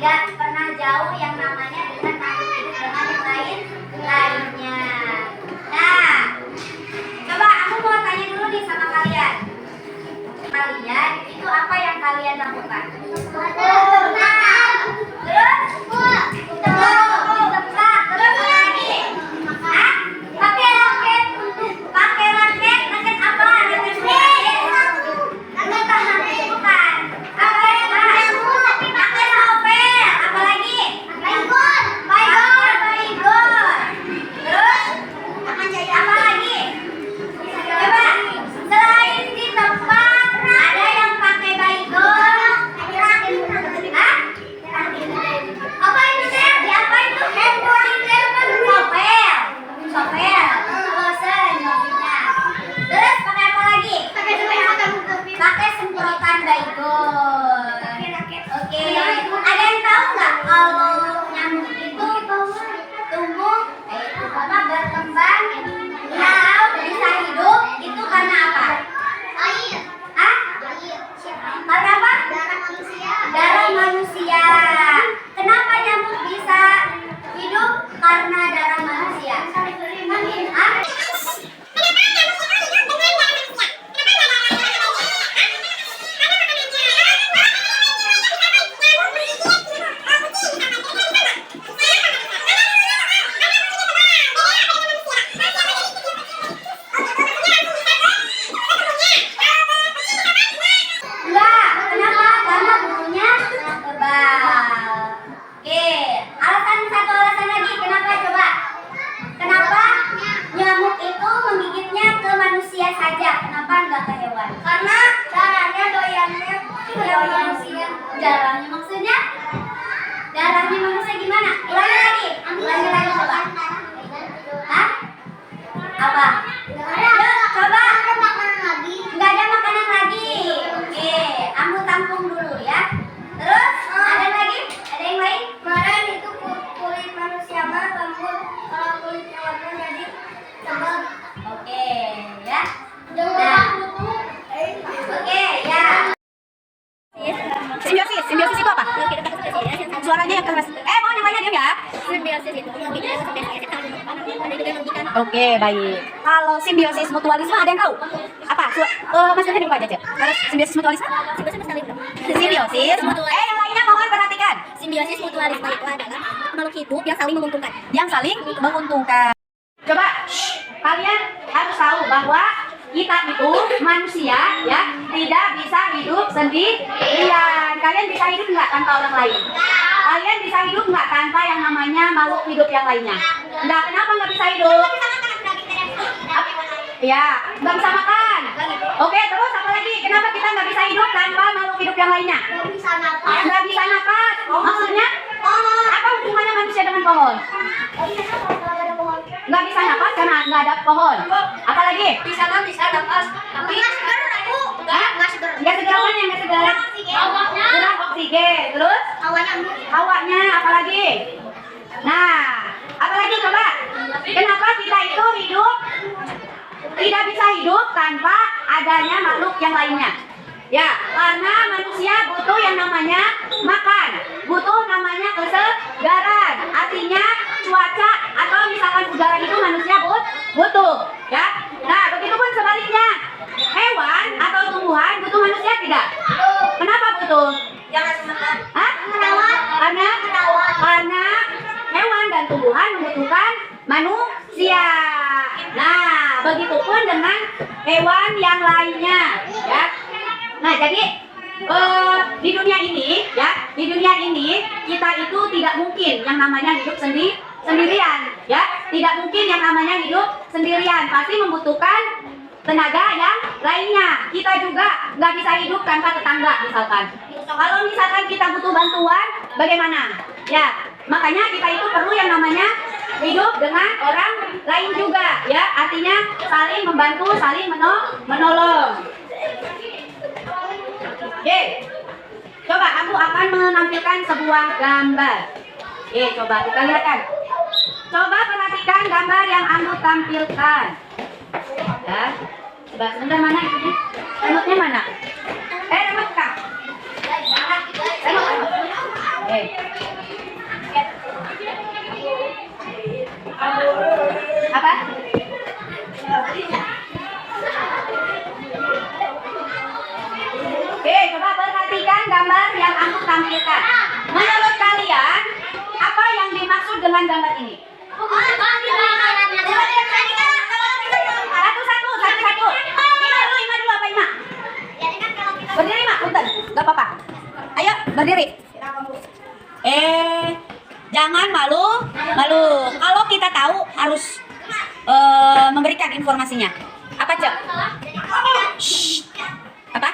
nggak pernah jauh yang namanya dengan makhluk hidup dengan yang lainnya. Nah, coba aku mau tanya dulu nih sama kalian. Kalian itu apa yang kalian lakukan? Darahnya maksudnya? Darahnya manusia gimana? Ulangi lagi coba. Hah? Apa? Coba. Nggak ada makanan lagi. Oke, kamu tampung dulu ya. Terus ada lagi? Ada yang lain? Kemarin itu kulit manusia mah lembut, kalau kulit hewan jadi tebal. Oke, ya. Nah. Oke, ya. Simbiosis itu apa? Suaranya yang keras. Mau namanya dia ya? Simbiosis itu Oke, baik. Kalau simbiosis mutualisme ada yang tahu? Apa? Mas Dede buka aja, Cek. Kalau simbiosis mutualisme? Simbiosis. Yang lainnya mohon perhatikan. Simbiosis mutualisme itu adalah makhluk hidup yang saling menguntungkan. Yang saling menguntungkan. Coba, kalian harus tahu bahwa kita itu manusia ya tidak bisa hidup sendirian. Kalian bisa hidup nggak tanpa orang lain? Kalian bisa hidup nggak tanpa yang namanya makhluk hidup yang lainnya? Nggak. Kenapa nggak bisa hidup? Ya, nggak bisa makan. Oke, terus apa lagi? Kenapa kita nggak bisa hidup tanpa makhluk hidup yang lainnya? Nggak bisa napas. Maksudnya? Apa hubungannya manusia dengan pohon? Nggak bisa napas karena nggak ada pohon. Apalagi? Bisa napas, tapi nggak segar. Nggak segar apanya? Nggak segar. Kurang oksigen. Terus? Hawanya. Apalagi? Nah, apalagi coba? Kenapa kita itu hidup tidak bisa hidup tanpa adanya makhluk yang lainnya? Ya, karena manusia butuh yang namanya makan, butuh namanya kesegaran. Artinya cuaca atau misalkan udara itu manusia butuh, ya. Nah, begitupun sebaliknya, hewan atau tumbuhan butuh manusia tidak? Kenapa butuh? Hah? Karena hewan dan tumbuhan membutuhkan manusia. Nah, begitupun dengan hewan yang lainnya, ya. Nah, jadi di dunia ini, ya, di dunia ini kita itu tidak mungkin yang namanya hidup sendirian, ya. Tidak mungkin yang namanya hidup sendirian. Pasti membutuhkan tenaga yang lainnya. Kita juga nggak bisa hidup tanpa tetangga, misalkan. Kalau misalkan kita butuh bantuan, bagaimana? Ya, makanya kita itu perlu yang namanya hidup dengan orang lain juga, ya. Artinya saling membantu, saling menolong. Oke, coba aku akan menampilkan sebuah gambar. Coba kita lihatkan. Coba perhatikan gambar yang aku tampilkan. Ya, coba sebentar, mana itu? Remote-nya mana? Remote kah? Remote. Apa? Oke, coba perhatikan gambar yang aku tampilkan. Menurut kalian, apa yang dimaksud dengan gambar ini? Satu-satu. Ima dulu apa Ima? Berdiri Mak, punten. Gak apa-apa. Ayo, berdiri. Jangan malu. Kalau kita tahu harus memberikan informasinya. Apa Cek? Shh. Apa?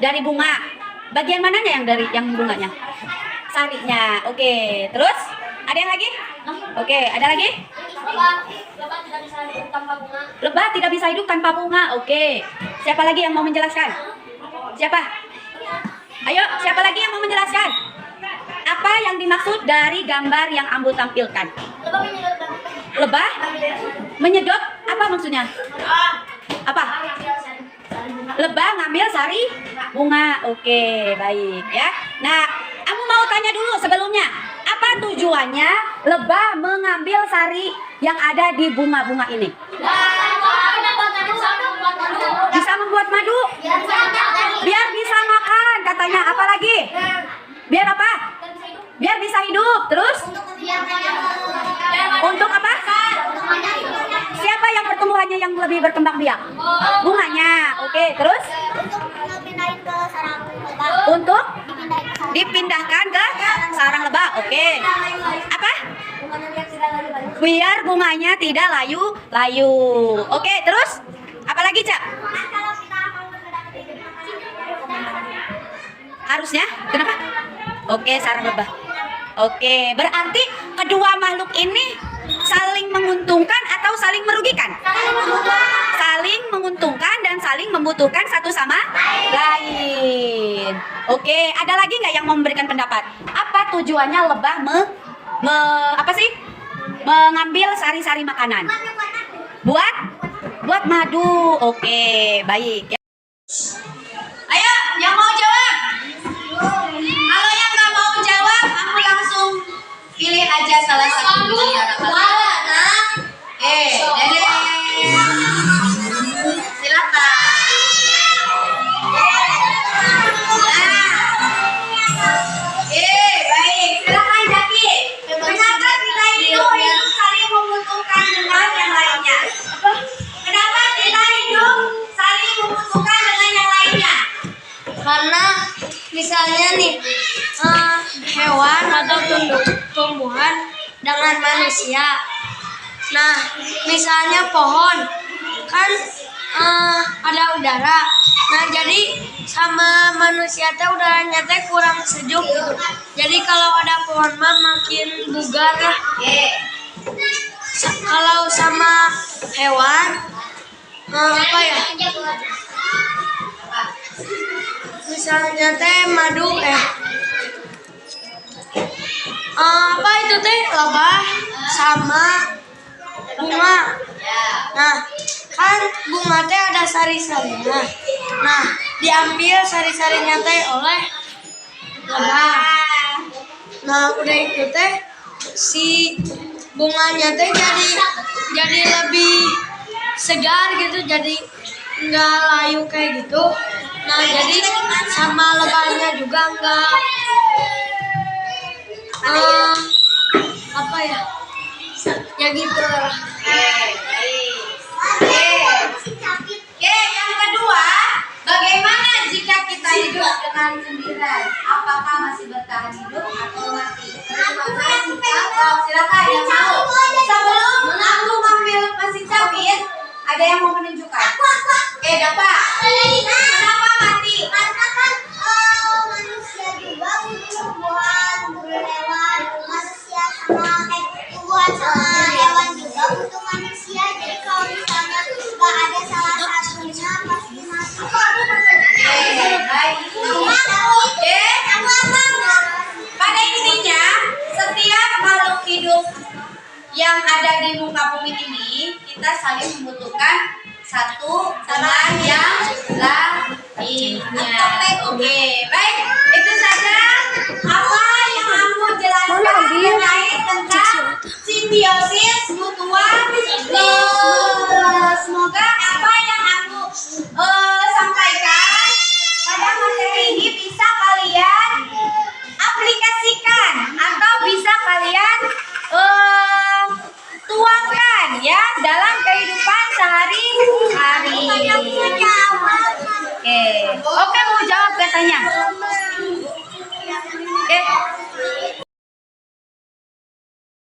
Dari bunga. Bagian mananya yang bunganya? Sarinya. Oke. Terus ada yang lagi? Oke, ada lagi? Lebah tidak bisa hidup tanpa bunga. Oke. Siapa lagi yang mau menjelaskan? Siapa? Ayo, siapa lagi yang mau menjelaskan? Apa yang dimaksud dari gambar yang Ambu tampilkan? Lebah menyedot, apa maksudnya? Apa? Lebah ngambil sari bunga. Oke, baik ya. Nah, Ambu mau tanya dulu sebelumnya. Apa tujuannya lebah mengambil sari yang ada di bunga-bunga ini? Bisa membuat madu? Biar bisa makan katanya. Apa lagi? Biar apa? Biar bisa hidup. Terus? Untuk apa? Siapa yang pertumbuhannya yang lebih berkembang biak? Bunganya. Oke, terus? Untuk dipindahkan ke sarang lebah. Oke. Apa? Biar bunganya tidak layu. Oke, terus? Apa lagi, Cak? Harusnya? Kenapa? Oke, sarang lebah. Oke, berarti kedua makhluk ini saling menguntungkan atau saling merugikan? Saling menguntungkan dan saling membutuhkan satu sama lain. Oke, ada lagi nggak yang mau memberikan pendapat? Apa tujuannya lebah mengambil sari-sari makanan? Buat madu. Oke, baik ya. Ayo, yang mau jawab? Kalau yang nggak mau jawab, aku langsung pilih aja salah satu dari anak kalian. Dede. Silakan. Baik. Silakan Jaki. Kenapa kita hidup saling membutuhkan dengan yang lainnya? Kenapa kita hidup saling membutuhkan dengan yang lainnya? Karena misalnya nih hewan atau tumbuhan dengan manusia. Nah, misalnya pohon kan ada udara. Nah, jadi sama manusia teh udaranya teh kurang sejuk gitu. Jadi kalau ada pohon mah makin bugar lah. Kalau sama hewan apa ya? Misalnya teh madu apa itu teh lebah sama bunga. Nah, kan bunga teh ada sari-sarinya. Nah, diambil sari-sarinya teh oleh lebah. Nah, udah itu teh si bunganya teh jadi lebih segar gitu, jadi nggak layu kayak gitu. Nah, jadi sama lebahnya juga nggak apa ya gitu. Yang kedua, bagaimana jika kita hidup dengan sendirian? Apakah masih bertahan hidup atau mati? Silakan yang mau. Sebelum aku ngambil mesin capit, ada yang mau menunjukkan? Dapat. Kenapa mati? Karena kan manusia juga butuh tumbuhan, butuh hewan, manusia sama tumbuhan sama hewan juga butuh manusia. Jadi kalau misalnya nggak ada salah satunya pasti mati. Baik. Pada intinya, setiap makhluk hidup yang ada di muka bumi ini, kita saling membutuhkan satu sama yang lain. Jawab katanya.